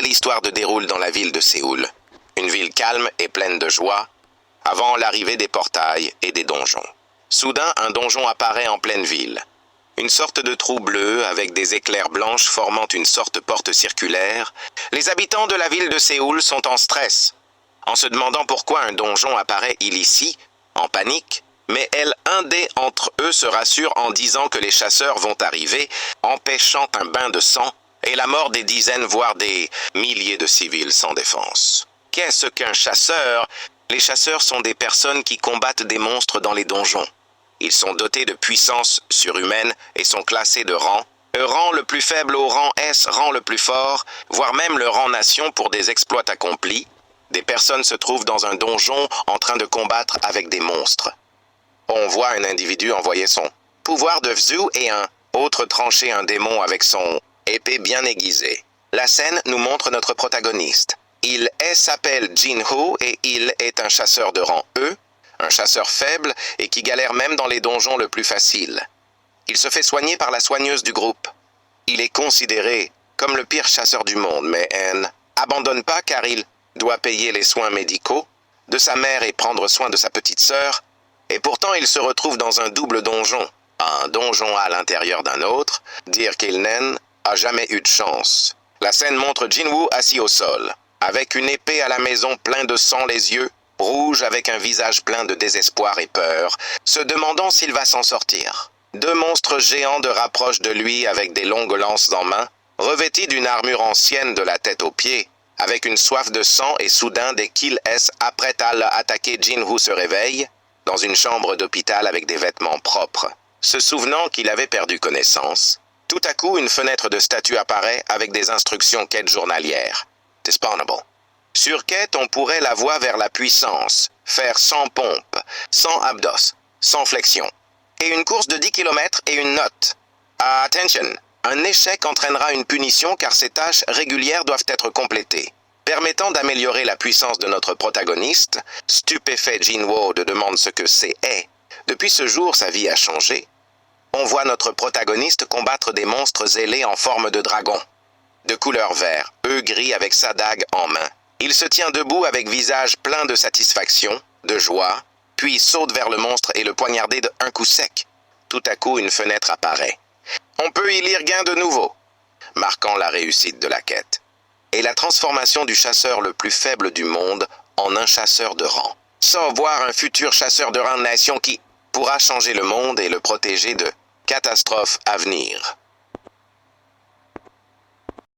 belle histoire se déroule dans la ville de Séoul. Une ville calme et pleine de joie, avant l'arrivée des portails et des donjons. Soudain, un donjon apparaît en pleine ville. Une sorte de trou bleu avec des éclairs blanches formant une sorte de porte circulaire. Les habitants de la ville de Séoul sont en stress, en se demandant pourquoi un donjon apparaît ici, en panique, mais un des entre eux se rassure en disant que les chasseurs vont arriver, empêchant un bain de sang et la mort des dizaines voire des milliers de civils sans défense. Qu'est-ce qu'un chasseur? Les chasseurs sont des personnes qui combattent des monstres dans les donjons. Ils sont dotés de puissance surhumaine et sont classés de rang. Rang le plus faible au rang S, rang le plus fort, voire même le rang nation pour des exploits accomplis. Des personnes se trouvent dans un donjon en train de combattre avec des monstres. On voit un individu envoyer son pouvoir de Vzu et un autre trancher un démon avec son épée bien aiguisée. La scène nous montre notre protagoniste. Il s'appelle Jin-Woo et il est un chasseur de rang E, un chasseur faible et qui galère même dans les donjons le plus facile. Il se fait soigner par la soigneuse du groupe. Il est considéré comme le pire chasseur du monde, mais n'abandonne pas car il doit payer les soins médicaux de sa mère et prendre soin de sa petite sœur, et pourtant il se retrouve dans un double donjon, un donjon à l'intérieur d'un autre, dire qu'il n'a jamais eu de chance. La scène montre Jin-Woo assis au sol, avec une épée à la maison plein de sang les yeux, rouge avec un visage plein de désespoir et peur, se demandant s'il va s'en sortir. Deux monstres géants de rapprochent de lui avec des longues lances en main, revêtis d'une armure ancienne de la tête aux pieds, avec une soif de sang et soudain dès qu'il apprête à l'attaquer, Jin-Woo se réveille, dans une chambre d'hôpital avec des vêtements propres. Se souvenant qu'il avait perdu connaissance, tout à coup une fenêtre de statue apparaît avec des instructions quête journalière. Disposable. Sur quête, on pourrait la voie vers la puissance, faire 100 pompes, 100 abdos, 100 flexions, et une course de 10 km et une note. Attention, un échec entraînera une punition car ces tâches régulières doivent être complétées. Permettant d'améliorer la puissance de notre protagoniste, stupéfait Jin-Woo demande ce que c'est. Depuis ce jour, sa vie a changé. On voit notre protagoniste combattre des monstres ailés en forme de dragon, de couleur vert, gris avec sa dague en main. Il se tient debout avec visage plein de satisfaction, de joie, puis saute vers le monstre et le poignarder d'un coup sec. Tout à coup, une fenêtre apparaît. On peut y lire gain de nouveau, marquant la réussite de la quête, et la transformation du chasseur le plus faible du monde en un chasseur de rang. Sans voir un futur chasseur de rang de nation qui pourra changer le monde et le protéger de catastrophes à venir.